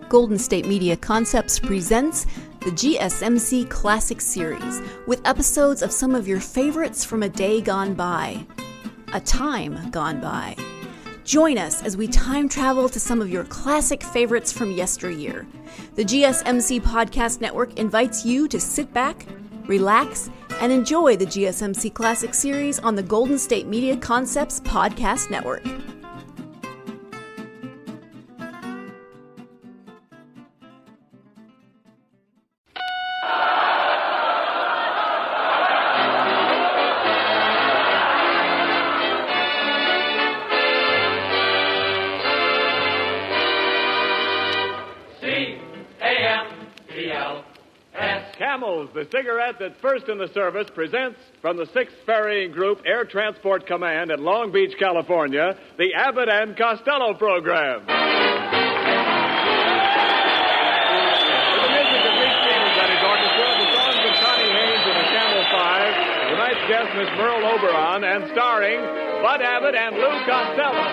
Golden State Media Concepts presents the GSMC Classics series, with episodes of some of your favorites from a day gone by, a time gone by. Join us as we time travel to some of your classic favorites from yesteryear. The GSMC Podcast Network invites you to sit back, relax, and enjoy the GSMC Classics series on the Golden State Media Concepts Podcast Network. The cigarette that's first in the service presents from the 6th Ferrying Group Air Transport Command at Long Beach, California, the Abbott and Costello program. With the music of Pete Stevens and his orchestra, the songs of Connie Haynes and the Camel Five, tonight's guest, Miss Merle Oberon, and starring Bud Abbott and Lou Costello.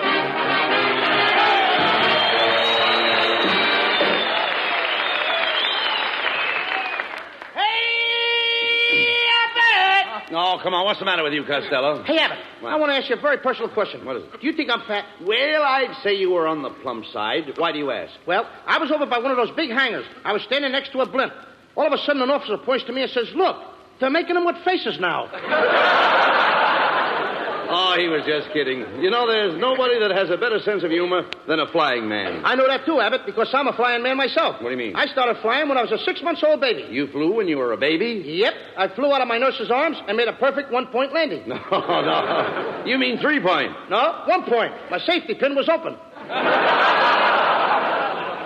Oh, come on. What's the matter with you, Costello? Hey, Abbott, What? I want to ask you a very personal question. What is it? Do you think I'm fat? Well, I'd say you were on the plump side. Why do you ask? Well, I was over by one of those big hangars. I was standing next to a blimp. All of a sudden, an officer points to me and says, "Look, they're making them with faces now." Oh, he was just kidding. You know, there's nobody that has a better sense of humor than a flying man. I know that too, Abbott, because I'm a flying man myself. What do you mean? I started flying when I was a 6-month-old baby. You flew when you were a baby? Yep. I flew out of my nurse's arms and made a perfect 1-point landing. No. You mean 3-point. No, 1 point. My safety pin was open.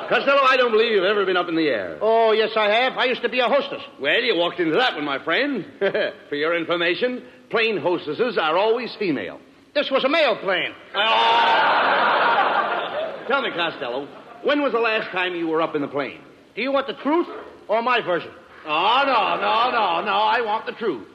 Costello, I don't believe you've ever been up in the air. Oh, yes, I have. I used to be a hostess. Well, you walked into that one, my friend. For your information, plane hostesses are always female. This was a male plane. Tell me, Costello, when was the last time you were up in the plane? Do you want the truth or my version? Oh, no. I want the truth.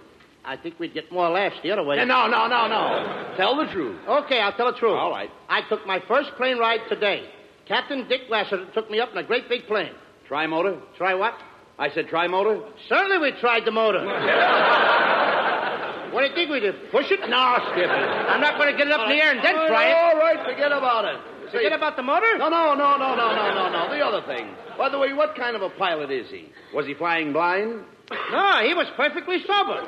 I think we'd get more laughs the other way. No. Tell the truth. Okay, I'll tell the truth. All right. I took my first plane ride today. Captain Dick Lassiter took me up in a great big plane. Tri-motor? Try what? I said tri-motor? Certainly we tried the motor. What do you think we did? Push it? No, skip it. I'm not going to get it up in the air and then try it. All right, forget about it. Forget about the motor? No. The other thing. By the way, what kind of a pilot is he? Was he flying blind? No, he was perfectly sober.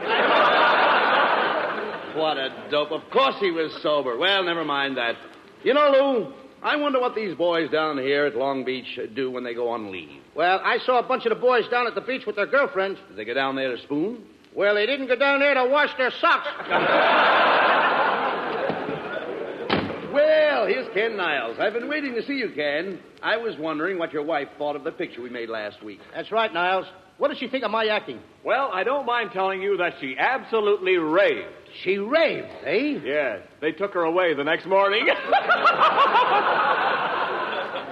What a dope. Of course he was sober. Well, never mind that. You know, Lou, I wonder what these boys down here at Long Beach do when they go on leave. Well, I saw a bunch of the boys down at the beach with their girlfriends. Did they go down there to spoon? Well, they didn't go down there to wash their socks. Well, here's Ken Niles. I've been waiting to see you, Ken. I was wondering what your wife thought of the picture we made last week. That's right, Niles. What did she think of my acting? Well, I don't mind telling you that she absolutely raved. She raved, eh? Yes, they took her away the next morning.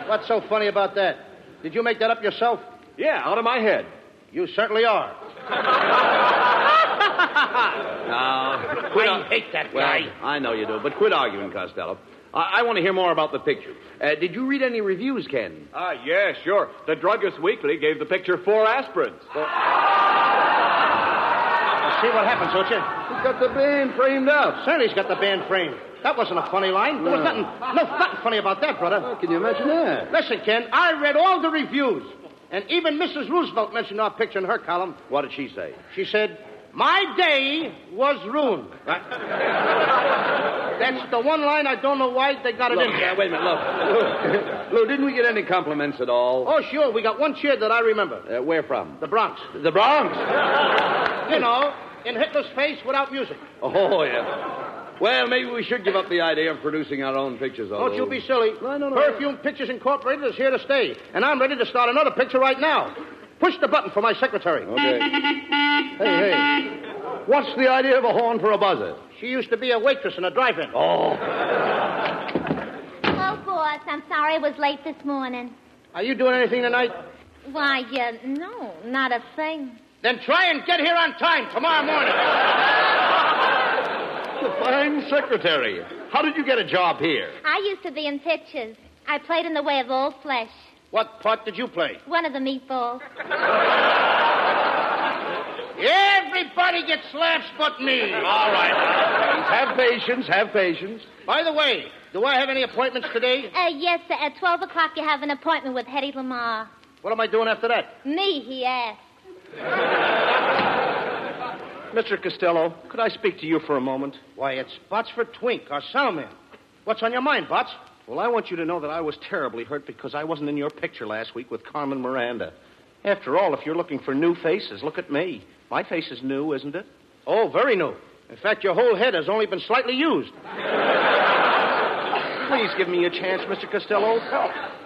What's so funny about that? Did you make that up yourself? Yeah, out of my head. You certainly are. Now, I hate that guy. Well, I know you do, but quit arguing, Costello. I want to hear more about the picture. Did you read any reviews, Ken? Yeah, sure. The Druggist Weekly gave the picture 4 aspirins. See what happens, don't you? He's got the band framed up. Certainly he's got the band framed. That wasn't a funny line. There was nothing funny about that, brother. Oh, can you imagine that? Listen, Ken, I read all the reviews. And even Mrs. Roosevelt mentioned our picture in her column. What did she say? She said, "My day was ruined." That's the one line I don't know why they got it in there. Wait a minute, look. Lou, didn't we get any compliments at all? Oh, sure. We got one cheer that I remember. Where from? The Bronx. The Bronx? You know, in Hitler's face without music. Oh, yeah. Well, maybe we should give up the idea of producing our own pictures, Don't you be silly. No. Perfume Pictures Incorporated is here to stay. And I'm ready to start another picture right now. Push the button for my secretary. Okay. Hey. What's the idea of a horn for a buzzer? She used to be a waitress in a drive-in. Oh. Oh, boss, I'm sorry I was late this morning. Are you doing anything tonight? Why, no, not a thing. Then try and get here on time tomorrow morning. The fine secretary. How did you get a job here? I used to be in pictures. I played in The Way of Old Flesh. What part did you play? One of the meatballs. Everybody gets laughs but me. All right. Have patience, have patience. By the way, do I have any appointments today? Yes, sir. At 12 o'clock, you have an appointment with Hetty Lamar. What am I doing after that? Me, he asked. Mr. Costello, could I speak to you for a moment? Why, it's Botsford Twink, our soundman. What's on your mind, Bots? Well, I want you to know that I was terribly hurt because I wasn't in your picture last week with Carmen Miranda. After all, if you're looking for new faces, look at me. My face is new, isn't it? Oh, very new. In fact, your whole head has only been slightly used. Please give me a chance, Mr. Costello.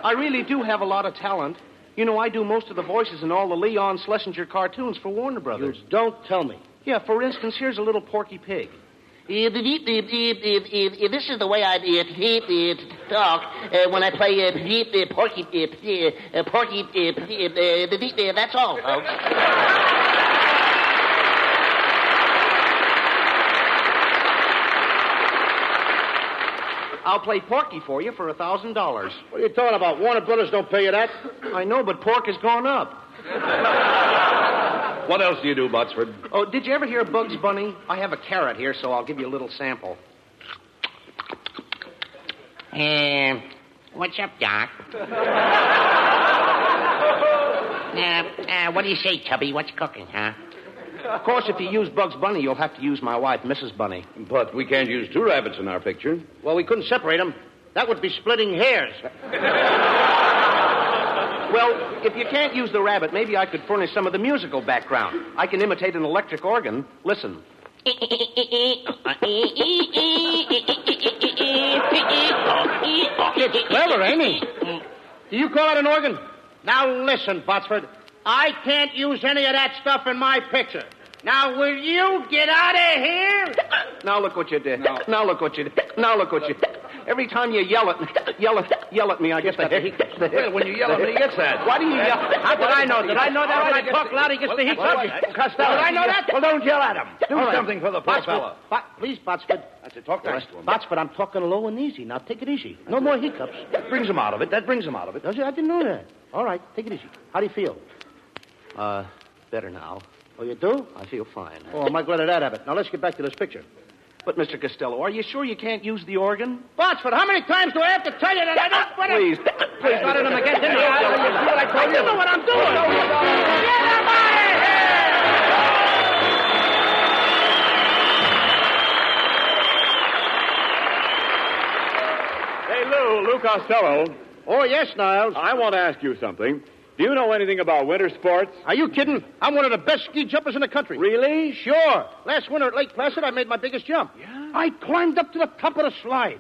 I really do have a lot of talent. You know, I do most of the voices in all the Leon Schlesinger cartoons for Warner Brothers. You don't tell me. Yeah, for instance, here's a little Porky Pig. This is the way I talk when I play Porky. That's all, folks. I'll play Porky for you for $1,000. What are you talking about? Warner Brothers don't pay you that. I know, but pork has gone up. What else do you do, Botsford? Oh, did you ever hear Bugs Bunny? I have a carrot here, so I'll give you a little sample. What's up, Doc? What do you say, Tubby? What's cooking, huh? Of course, if you use Bugs Bunny, you'll have to use my wife, Mrs. Bunny. But we can't use two rabbits in our picture. Well, we couldn't separate them. That would be splitting hairs. Well, if you can't use the rabbit, maybe I could furnish some of the musical background. I can imitate an electric organ. Listen. He's clever, ain't he? Do you call it an organ? Now, listen, Botsford. I can't use any of that stuff in my picture. Now, will you get out of here? Now look what you did. No. Now look what you did. Now look what you did. Every time you yell at me, I get the hiccups. Well, when you yell at me, he gets that. Why do you yell? How did I know? Did I know that when I talk loud, he gets the hiccups? Costello. Did I know that? Well, don't yell at him. Do something for the poor Botsford, fellow. please, Botsford. That's it. Talk nice to him. Botsford, I'm talking low and easy. Now, take it easy. No more hiccups. That brings him out of it. Does it? I didn't know that. All right, take it easy. How do you feel? Better now. Oh, you do? I feel fine. Oh, am I glad of that, Abbott. Now, let's get back to this picture. But, Mr. Costello, are you sure you can't use the organ? Botsford, how many times do I have to tell you that I don't... Please. I started him again, didn't I? You see what I told you? I know what I'm doing. Get him out of here! Hey, Lou Costello. Oh, yes, Niles. I want to ask you something. Do you know anything about winter sports? Are you kidding? I'm one of the best ski jumpers in the country. Really? Sure. Last winter at Lake Placid, I made my biggest jump. Yeah? I climbed up to the top of the slide.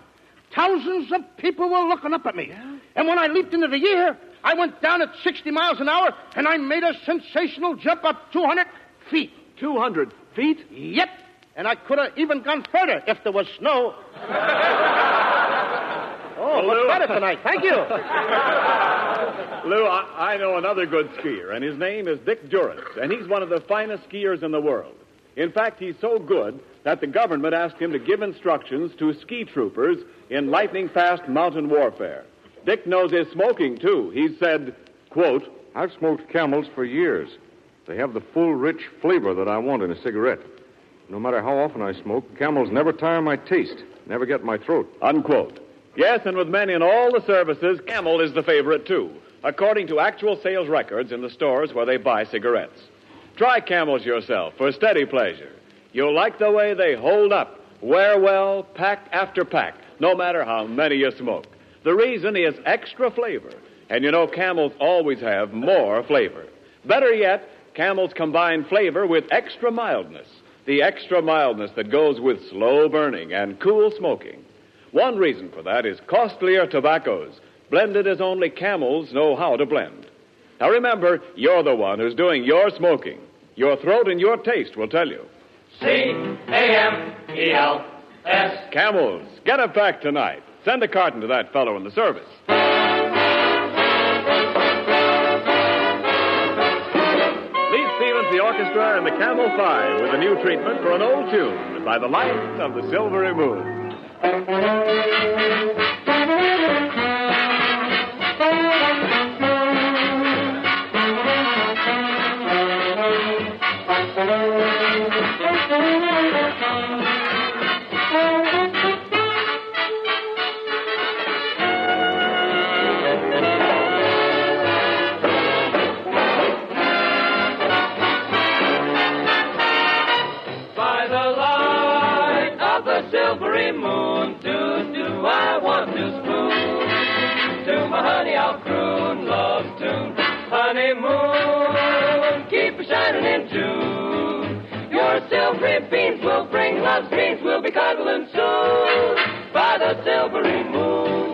Thousands of people were looking up at me. Yeah? And when I leaped into the air, I went down at 60 miles an hour, and I made a sensational jump up 200 feet. 200 feet? Yep. And I could have even gone further if there was snow. Oh, Lou. much better tonight. Thank you. Lou, I know another good skier, and his name is Dick Durrance, and he's one of the finest skiers in the world. In fact, he's so good that the government asked him to give instructions to ski troopers in lightning-fast mountain warfare. Dick knows his smoking, too. He said, quote, I've smoked Camels for years. They have the full, rich flavor that I want in a cigarette. No matter how often I smoke, Camels never tire my taste, never get my throat. Unquote. Yes, and with men in all the services, Camel is the favorite, too, according to actual sales records in the stores where they buy cigarettes. Try Camels yourself for steady pleasure. You'll like the way they hold up, wear well, pack after pack, no matter how many you smoke. The reason is extra flavor, and you know Camels always have more flavor. Better yet, Camels combine flavor with extra mildness, the extra mildness that goes with slow burning and cool smoking. One reason for that is costlier tobaccos, blended as only Camels know how to blend. Now remember, you're the one who's doing your smoking. Your throat and your taste will tell you. C-A-M-E-L-S. Camels, get a pack tonight. Send a carton to that fellow in the service. Meet Stevens, the orchestra, and the Camel 5 with a new treatment for an old tune, By the Light of the Silvery Moon. with beans will bring love's dreams. We'll be cuddling soon by the silvery moon.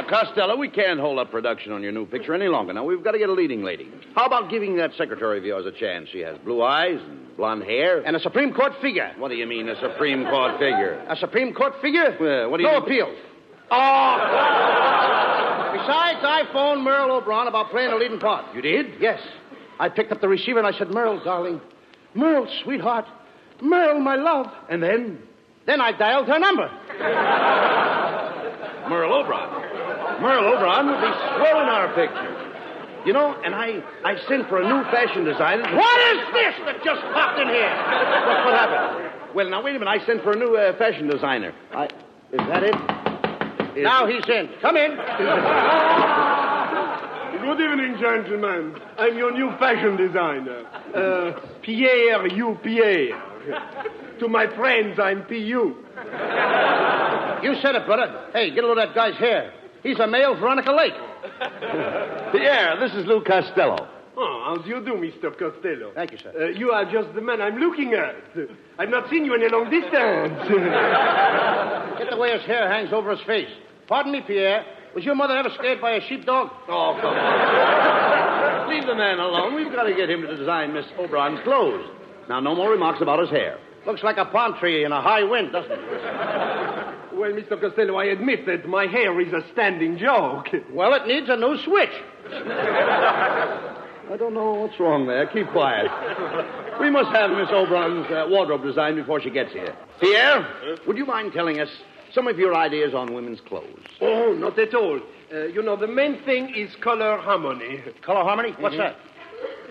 Costello, we can't hold up production on your new picture any longer. Now, we've got to get a leading lady. How about giving that secretary of yours a chance? She has blue eyes and blonde hair. And a Supreme Court figure. What do you mean, a Supreme Court figure? A Supreme Court figure? What do you No mean? appeal. Oh! Besides, I phoned Merle Oberon about playing a leading part. You did? Yes. I picked up the receiver and I said, Merle, darling. Merle, sweetheart. Merle, my love. And then? Then I dialed her number. Merle Oberon. Merle Oberon would be swell in our picture. You know, and I sent for a new fashion designer. What is this that just popped in here? What happened? Well, now, wait a minute. I sent for a new fashion designer. Is that it? Now he's in. Come in. Good evening, gentlemen. I'm your new fashion designer. Pierre, you Pierre. To my friends, I'm P.U. You said it, brother. Hey, get a load of that guy's hair. He's a male Veronica Lake. Pierre, this is Lou Costello. Oh, how do you do, Mr. Costello? Thank you, sir. You are just the man I'm looking at. I've not seen you in a long distance. Get the way his hair hangs over his face. Pardon me, Pierre. Was your mother ever scared by a sheepdog? Oh, come on. Leave the man alone. We've got to get him to design Miss Oberon's clothes. Now, no more remarks about his hair. Looks like a palm tree in a high wind, doesn't it? Well, Mr. Costello, I admit that my hair is a standing joke. Well, it needs a new switch. I don't know what's wrong there. Keep quiet. We must have Miss Oberon's wardrobe designed before she gets here. Pierre, would you mind telling us some of your ideas on women's clothes? Oh, not at all. The main thing is color harmony. Color harmony? What's that?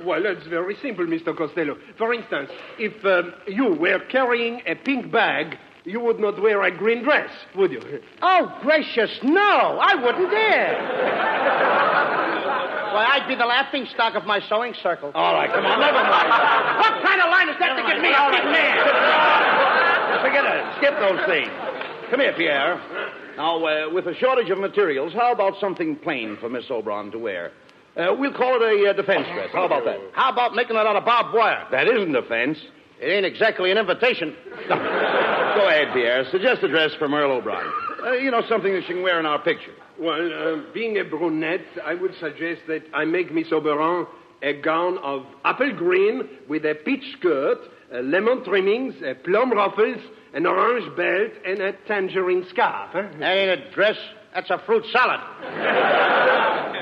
Well, it's very simple, Mr. Costello. For instance, if you were carrying a pink bag, you would not wear a green dress, would you? Oh, gracious, no. I wouldn't dare. Why, I'd be the laughing stock of my sewing circle. All right, come on, never mind. What kind of line is that to give me a big man? Forget it. Skip those things. Come here, Pierre. Now, with a shortage of materials, how about something plain for Miss Oberon to wear? We'll call it a defense dress. How about that? How about making it out of barbed wire? That isn't defense. It ain't exactly an invitation. Go ahead, Pierre. Suggest a dress for Merle Oberon. Something that she can wear in our picture. Well, being a brunette, I would suggest that I make Miss Oberon a gown of apple green with a peach skirt, lemon trimmings, plum ruffles, an orange belt, and a tangerine scarf. Huh? That ain't a dress. That's a fruit salad.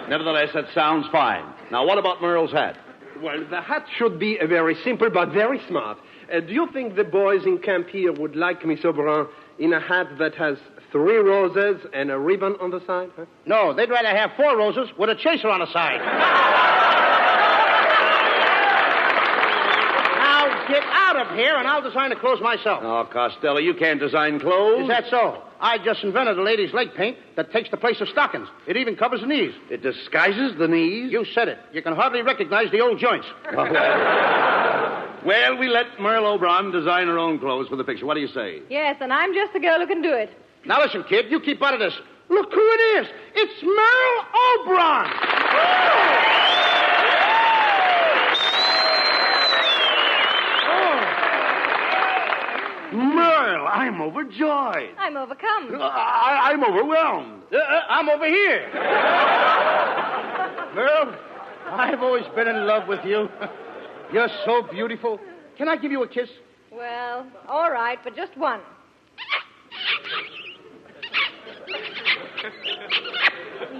Nevertheless, that sounds fine. Now, what about Merle's hat? Well, the hat should be very simple but very smart. Do you think the boys in camp here would like Miss Oberon in a hat that has 3 roses and a ribbon on the side? Huh? No, they'd rather have 4 roses with a chaser on the side. Now, get out of here, and I'll design the clothes myself. Oh, Costello, you can't design clothes. Is that so? I just invented a ladies' leg paint that takes the place of stockings. It even covers the knees. It disguises the knees? You said it. You can hardly recognize the old joints. Well, we let Merle Oberon design her own clothes for the picture. What do you say? Yes, and I'm just the girl who can do it. Now listen, kid, you keep out of this. Look who it is. It's Merle Oberon. Merle, I'm overjoyed. I'm overcome. I'm overwhelmed. I'm over here. Merle, I've always been in love with you. You're so beautiful. Can I give you a kiss? Well, all right, but just one.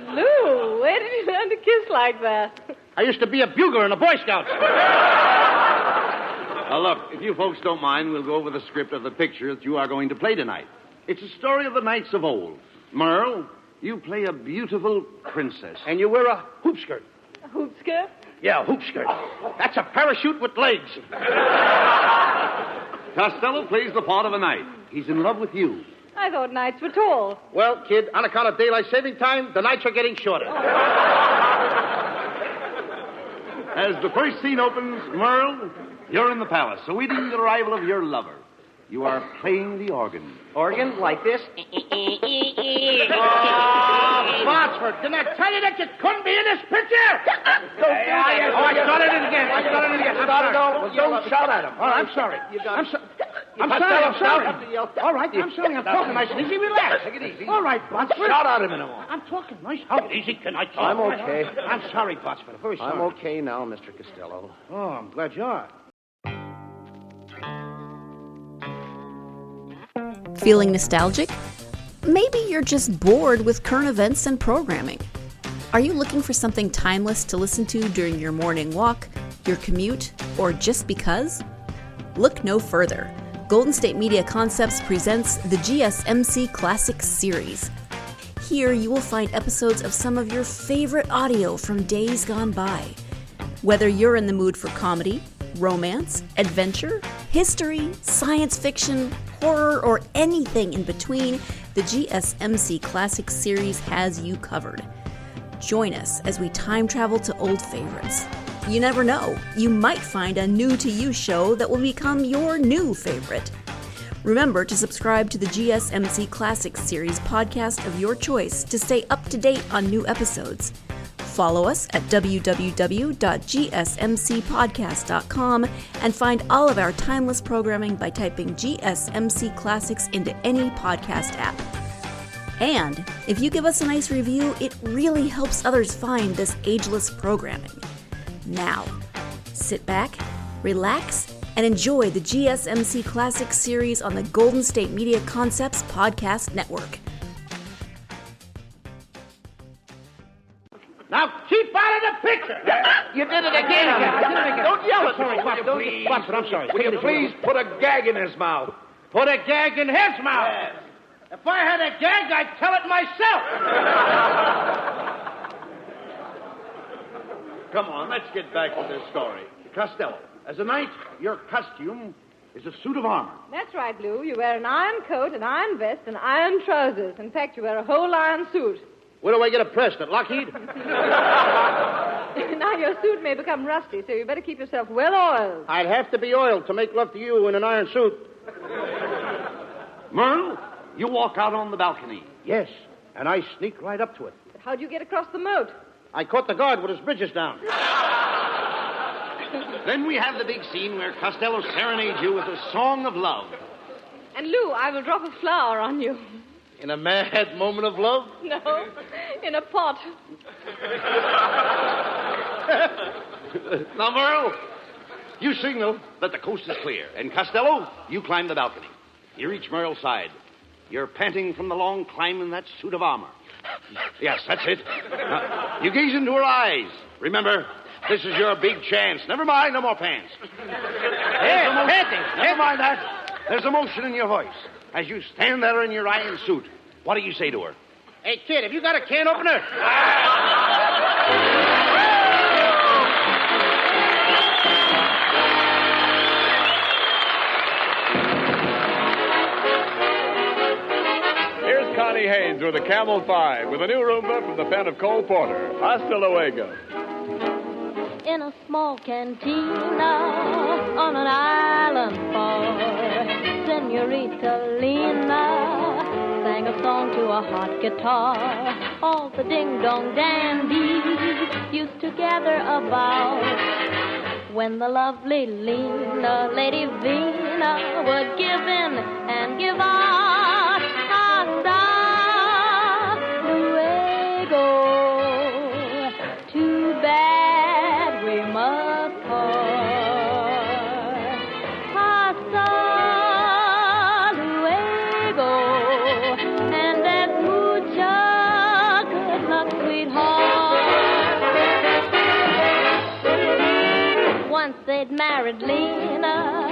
Lou, where did you learn to kiss like that? I used to be a bugler in the Boy Scouts. Now, look, if you folks don't mind, we'll go over the script of the picture that you are going to play tonight. It's a story of the knights of old. Merle, you play a beautiful princess. And you wear a hoop skirt. A hoop skirt? Yeah, a hoop skirt. That's a parachute with legs. Costello plays the part of a knight. He's in love with you. I thought knights were tall. Well, kid, on account of daylight saving time, the nights are getting shorter. As the first scene opens, Merle, you're in the palace, awaiting the arrival of your lover. You are playing the organ. Organ? Like this? Botsford, didn't I tell you that you couldn't be in this picture? I started it again. Don't shout at him. Oh, I'm sorry. I'm sorry. All right, I'm sorry. I'm talking nice and easy. Relax. Take it easy. All right, Botsford. Shout at him in a moment. I'm talking nice. How easy can I talk? I'm okay. I'm sorry, Botsford. I'm very sorry. I'm okay now, Mr. Costello. Oh, I'm glad you are. Feeling nostalgic? Maybe you're just bored with current events and programming. Are you looking for something timeless to listen to during your morning walk, your commute, or just because? Look no further. Golden State Media Concepts presents the GSMC Classics series. Here you will find episodes of some of your favorite audio from days gone by. Whether you're in the mood for comedy, romance, adventure, history, science fiction, horror, or anything in between, the GSMC Classics series has you covered. Join us as we time travel to old favorites. You never know, you might find a new-to-you show that will become your new favorite. Remember to subscribe to the GSMC Classics series podcast of your choice to stay up to date on new episodes. Follow us at www.gsmcpodcast.com and find all of our timeless programming by typing GSMC Classics into any podcast app. And if you give us a nice review, it really helps others find this ageless programming. Now, sit back, relax, and enjoy the GSMC Classics series on the Golden State Media Concepts Podcast Network. Now keep out of the picture. You did it again. Don't yell at me. Botsford, I'm sorry. Will you please put a gag in his mouth? Put a gag in his mouth. Yes. If I had a gag, I'd tell it myself. Come on, let's get back to this story. Costello, as a knight, your costume is a suit of armor. That's right, Lou. You wear an iron coat, an iron vest, and iron trousers. In fact, you wear a whole iron suit. Where do I get it pressed? At Lockheed? Now, your suit may become rusty, so you better keep yourself well oiled. I'd have to be oiled to make love to you in an iron suit. Merle, you walk out on the balcony. Yes, and I sneak right up to it. But how'd you get across the moat? I caught the guard with his bridges down. Then we have the big scene where Costello serenades you with a song of love. And, Lou, I will drop a flower on you. In a mad moment of love? No, in a pot. Now, Merle, you signal that the coast is clear. And Costello, you climb the balcony. You reach Merle's side. You're panting from the long climb in that suit of armor. Yes, that's it. Now, you gaze into her eyes. Remember, this is your big chance. Never mind, no more pants. Panting. Never mind that. There's emotion in your voice. As you stand there in your iron suit, what do you say to her? Hey, kid, have you got a can opener? Here's Connie Haynes with the Camel 5 with a new Roomba from the pen of Cole Porter. Hasta luego. In a small cantina on an island far, Senorita Lena sang a song to a hot guitar. All the ding-dong dandies used to gather about when the lovely Lena, Lady Vina, would give in and give out. Hasta luego. Too bad we must part. Hasta luego. And that mucha good luck, sweetheart. they'd married Lena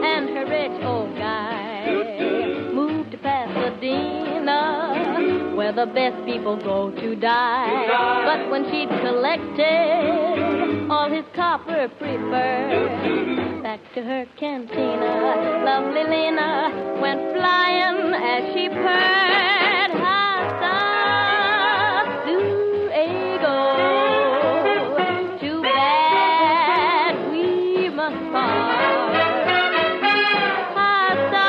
and her rich old guy. Moved to Pasadena, where the best people go to die. But when she'd collected all his copper preferred, back to her cantina, lovely Lena went flying as she purred. Hasta luego. Too bad we must part. Hasta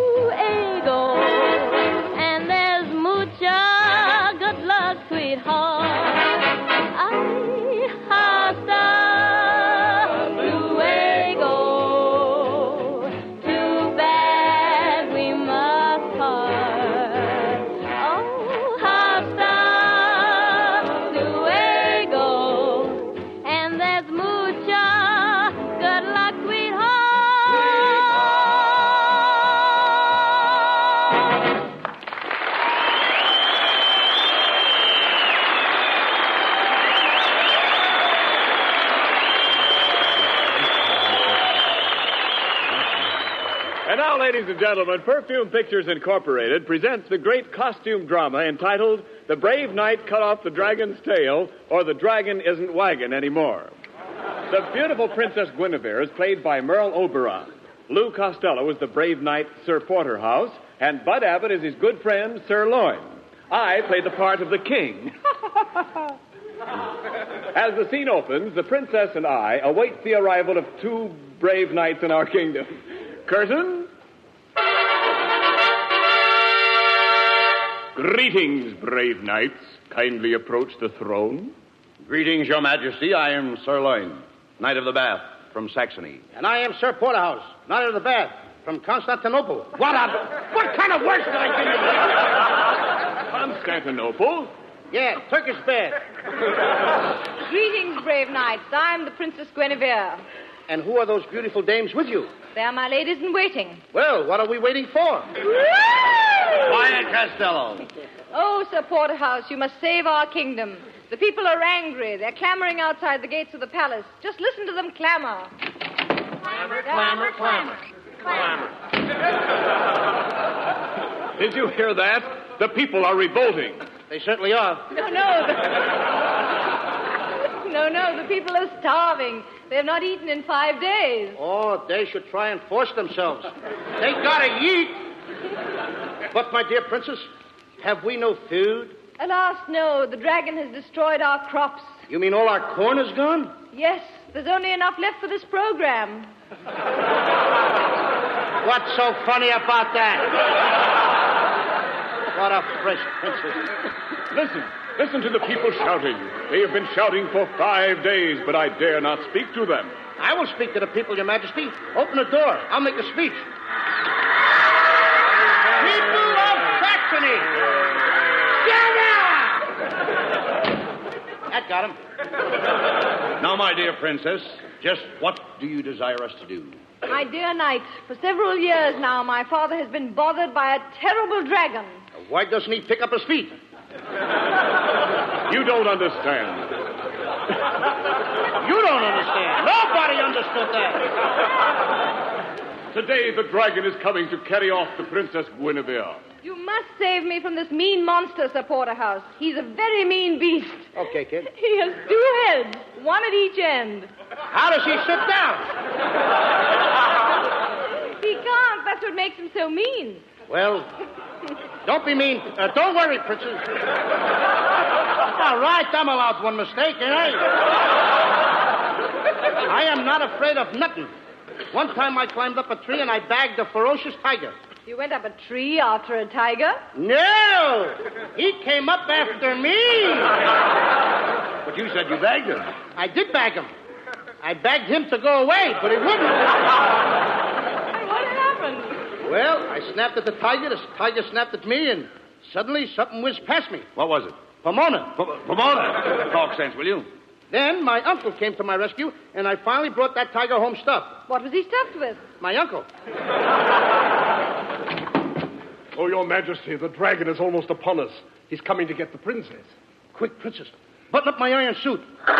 luego. And there's mucha good luck, sweetheart. Ay, hasta luego. Too bad we must part. Oh, hasta luego. And there's mucha good luck, sweetheart. And now, ladies and gentlemen, Perfume Pictures Incorporated presents the great costume drama entitled The Brave Knight Cut Off the Dragon's Tail, or The Dragon Isn't Waggin' Anymore. The beautiful Princess Guinevere is played by Merle Oberon. Lou Costello is the brave knight Sir Porterhouse, and Bud Abbott is his good friend Sir Loin. I play the part of the king. As the scene opens, the princess and I await the arrival of two brave knights in our kingdom. Curtain. Greetings, brave knights. Kindly approach the throne. Greetings, Your Majesty. I am Sir Loin, Knight of the Bath from Saxony. And I am Sir Porterhouse, Knight of the Bath, from Constantinople. What kind of words did I give you? Constantinople? Yeah, Turkish bath. Greetings, brave knights. I'm the Princess Guinevere. And who are those beautiful dames with you? They are my ladies in waiting. Well, what are we waiting for? Quiet, Costello. Oh, Sir Porterhouse, you must save our kingdom. The people are angry. They're clamoring outside the gates of the palace. Just listen to them clamor. Clamor, clamor, clamor. Clamor. Did you hear that? The people are revolting. They certainly are. No, the people are starving. They have not eaten in 5 days. Oh, they should try and force themselves. They gotta eat. But, my dear princess, have we no food? Alas, no. The dragon has destroyed our crops. You mean all our corn is gone? Yes, there's only enough left for this program. What's so funny about that? What a fresh princess. Listen to the people shouting. They have been shouting for 5 days, but I dare not speak to them. I will speak to the people, Your Majesty. Open the door. I'll make a speech. People of Saxony! That got him. Now, my dear princess, just what do you desire us to do? My dear knight, for several years now, my father has been bothered by a terrible dragon. Why doesn't he pick up his feet? You don't understand. You don't understand. Nobody understood that. Today, the dragon is coming to carry off the Princess Guinevere. You must save me from this mean monster, Sir Porterhouse. He's a very mean beast. Okay, kid. He has 2 heads, one at each end. How does he sit down? He can't. That's what makes him so mean. Well, don't be mean. Don't worry, princess. All right, I'm allowed one mistake, ain't I? I am not afraid of nothing. One time I climbed up a tree and I bagged a ferocious tiger. You went up a tree after a tiger? No! He came up after me. But you said you bagged him. I did bag him. I begged him to go away, but he wouldn't. What happened? Well, I snapped at the tiger snapped at me, and suddenly something whizzed past me. What was it? Pomona. Pomona. Talk sense, will you? Then my uncle came to my rescue, and I finally brought that tiger home stuffed. What was he stuffed with? My uncle. Oh, Your Majesty, the dragon is almost upon us. He's coming to get the princess. Quick, princess. Button up my iron suit. Wait a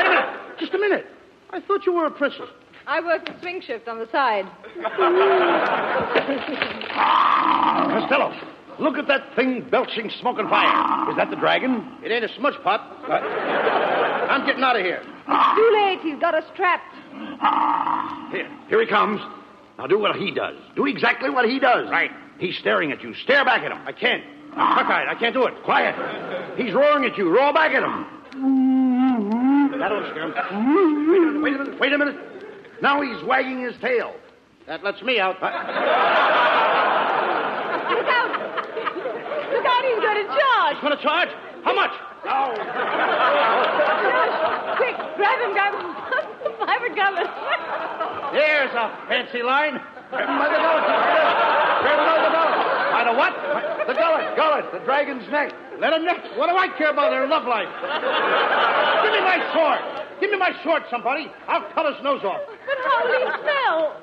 minute. Just a minute. I thought you were a princess. I work the swing shift on the side. Costello, look at that thing belching smoke and fire. Is that the dragon? It ain't a smudge pot. I'm getting out of here. It's too late. He's got us trapped. Here he comes. Now do what he does. Do exactly what he does. Right. He's staring at you. Stare back at him. I can't. Cockeyed. I can't do it. Quiet. He's roaring at you. Roar back at him. That'll scare him. Wait a minute. Now he's wagging his tail. That lets me out. Look out! Look out, he's going to charge. He's going to charge? How much? Oh. Quick, grab him. Private Government. There's a fancy line. Grab him by the gullet. Grab him by the gullet. By the what? The gullet. The dragon's neck. Let him neck. What do I care about their love life? Give me my sword. Give me my sword, somebody. I'll cut his nose off. But how will he smell?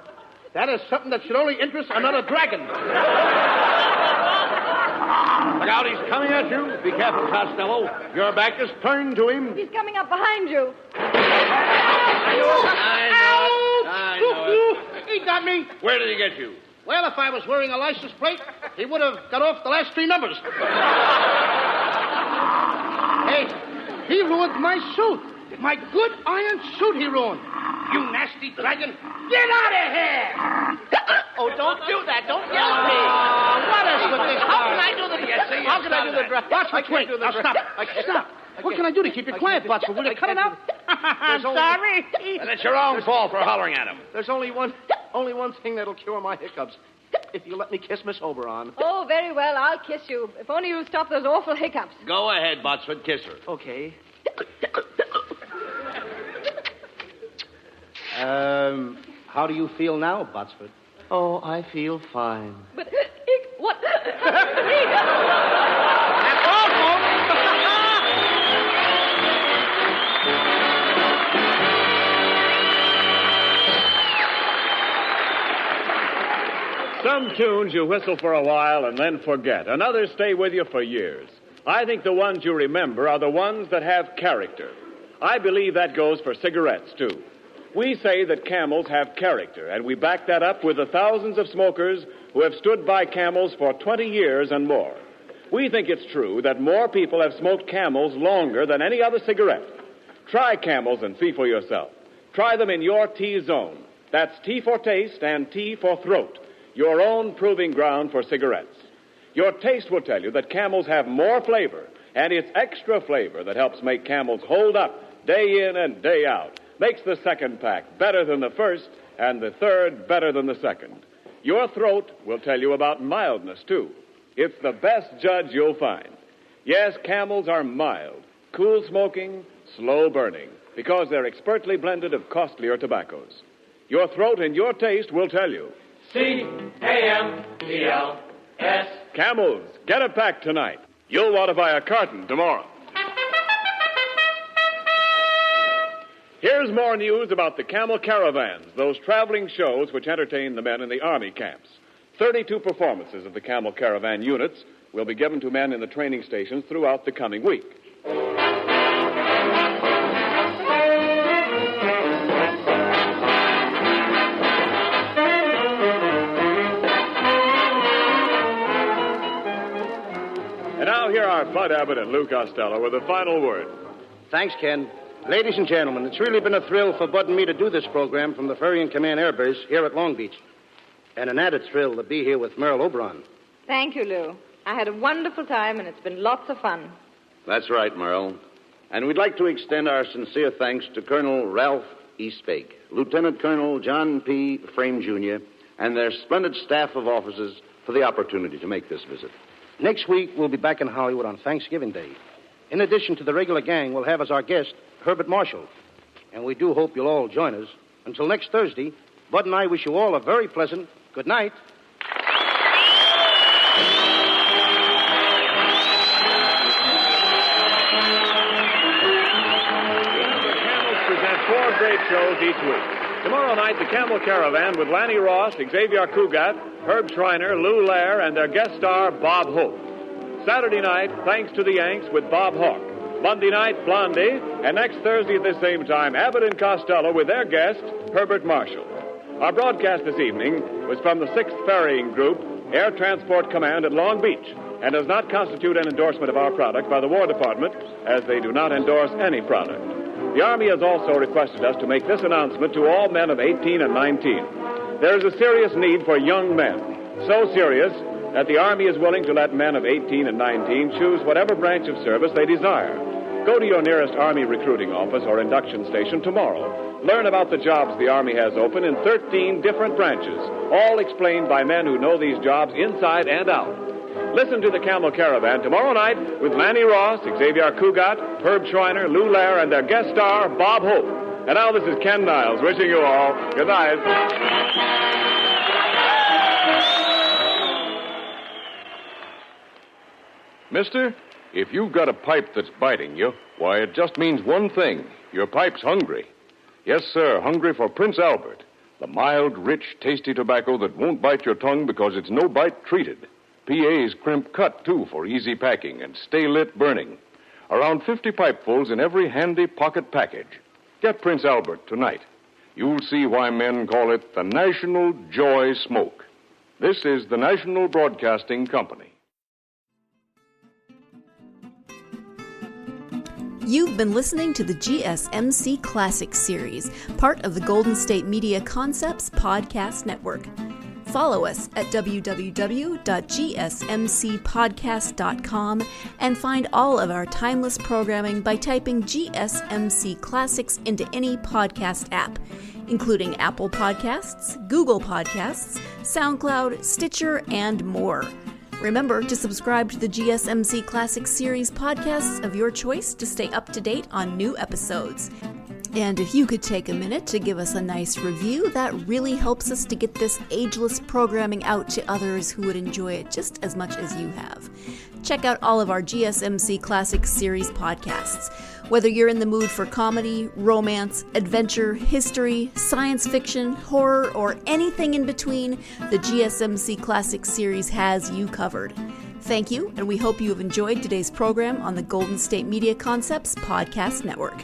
That is something that should only interest another dragon. Look out, he's coming at you. Be careful, Costello. Your back is turned to him. He's coming up behind you. I know it. He got me. Where did he get you? Well, if I was wearing a license plate, he would have got off the last 3 numbers. Hey, he ruined my suit. My good iron suit he ruined. You nasty dragon. Get out of here! Oh, don't do that. Don't yell at me. What is with this How guy? can I do the... How can I do the dress? Watch my twink. Now, stop. Stop. What can I do to keep you quiet, Botsford? Will you cut it out? I'm sorry. And it's your own fault for hollering at him. There's only one thing that'll cure my hiccups. If you let me kiss Miss Oberon. Oh, very well. I'll kiss you. If only you'll stop those awful hiccups. Go ahead, Botsford. Kiss her. Okay. How do you feel now, Botsford? Oh, I feel fine. But, what? That's awful! Some tunes you whistle for a while and then forget, and others stay with you for years. I think the ones you remember are the ones that have character. I believe that goes for cigarettes, too. We say that Camels have character, and we back that up with the thousands of smokers who have stood by Camels for 20 years and more. We think it's true that more people have smoked Camels longer than any other cigarette. Try Camels and see for yourself. Try them in your T-zone. That's T for taste and T for throat, your own proving ground for cigarettes. Your taste will tell you that Camels have more flavor, and it's extra flavor that helps make Camels hold up day in and day out. Makes the second pack better than the first, and the third better than the second. Your throat will tell you about mildness, too. It's the best judge you'll find. Yes, Camels are mild, cool smoking, slow burning, because they're expertly blended of costlier tobaccos. Your throat and your taste will tell you. C-A-M-E-L-S. Camels, get a pack tonight. You'll want to buy a carton tomorrow. Here's more news about the Camel Caravans, those traveling shows which entertain the men in the Army camps. 32 performances of the Camel Caravan units will be given to men in the training stations throughout the coming week. And now here are Bud Abbott and Lou Costello with a final word. Thanks, Ken. Ladies and gentlemen, it's really been a thrill for Bud and me to do this program from the Ferry and Command Air Base here at Long Beach. And an added thrill to be here with Merle Oberon. Thank you, Lou. I had a wonderful time, and it's been lots of fun. That's right, Merle. And we'd like to extend our sincere thanks to Colonel Ralph E. Spake, Lieutenant Colonel John P. Frame, Jr., and their splendid staff of officers for the opportunity to make this visit. Next week, we'll be back in Hollywood on Thanksgiving Day. In addition to the regular gang, we'll have as our guest Herbert Marshall. And we do hope you'll all join us. Until next Thursday, Bud and I wish you all a very pleasant good night. The Camels present 4 great shows each week. Tomorrow night, the Camel Caravan with Lanny Ross, Xavier Cugat, Herb Schreiner, Lou Lair, and their guest star, Bob Hope. Saturday night, Thanks to the Yanks with Bob Hawke. Monday night, Blondie, and next Thursday at the same time, Abbott and Costello with their guest, Herbert Marshall. Our broadcast this evening was from the 6th Ferrying Group, Air Transport Command at Long Beach, and does not constitute an endorsement of our product by the War Department, as they do not endorse any product. The Army has also requested us to make this announcement to all men of 18 and 19. There is a serious need for young men, so serious that the Army is willing to let men of 18 and 19 choose whatever branch of service they desire. Go to your nearest Army recruiting office or induction station tomorrow. Learn about the jobs the Army has open in 13 different branches, all explained by men who know these jobs inside and out. Listen to the Camel Caravan tomorrow night with Manny Ross, Xavier Cugat, Herb Schreiner, Lou Lair, and their guest star, Bob Hope. And now this is Ken Niles wishing you all good night. Mister, if you've got a pipe that's biting you, why, it just means one thing. Your pipe's hungry. Yes, sir, hungry for Prince Albert, the mild, rich, tasty tobacco that won't bite your tongue because it's no-bite treated. PA's crimp cut, too, for easy packing and stay-lit burning. Around 50 pipefuls in every handy pocket package. Get Prince Albert tonight. You'll see why men call it the National Joy Smoke. This is the National Broadcasting Company. You've been listening to the GSMC Classics series, part of the Golden State Media Concepts Podcast Network. Follow us at www.gsmcpodcast.com and find all of our timeless programming by typing GSMC Classics into any podcast app, including Apple Podcasts, Google Podcasts, SoundCloud, Stitcher, and more. Remember to subscribe to the GSMC Classics series podcasts of your choice to stay up to date on new episodes. And if you could take a minute to give us a nice review, that really helps us to get this ageless programming out to others who would enjoy it just as much as you have. Check out all of our GSMC Classics series podcasts. Whether you're in the mood for comedy, romance, adventure, history, science fiction, horror, or anything in between, the GSMC Classics series has you covered. Thank you, and we hope you have enjoyed today's program on the Golden State Media Concepts Podcast Network.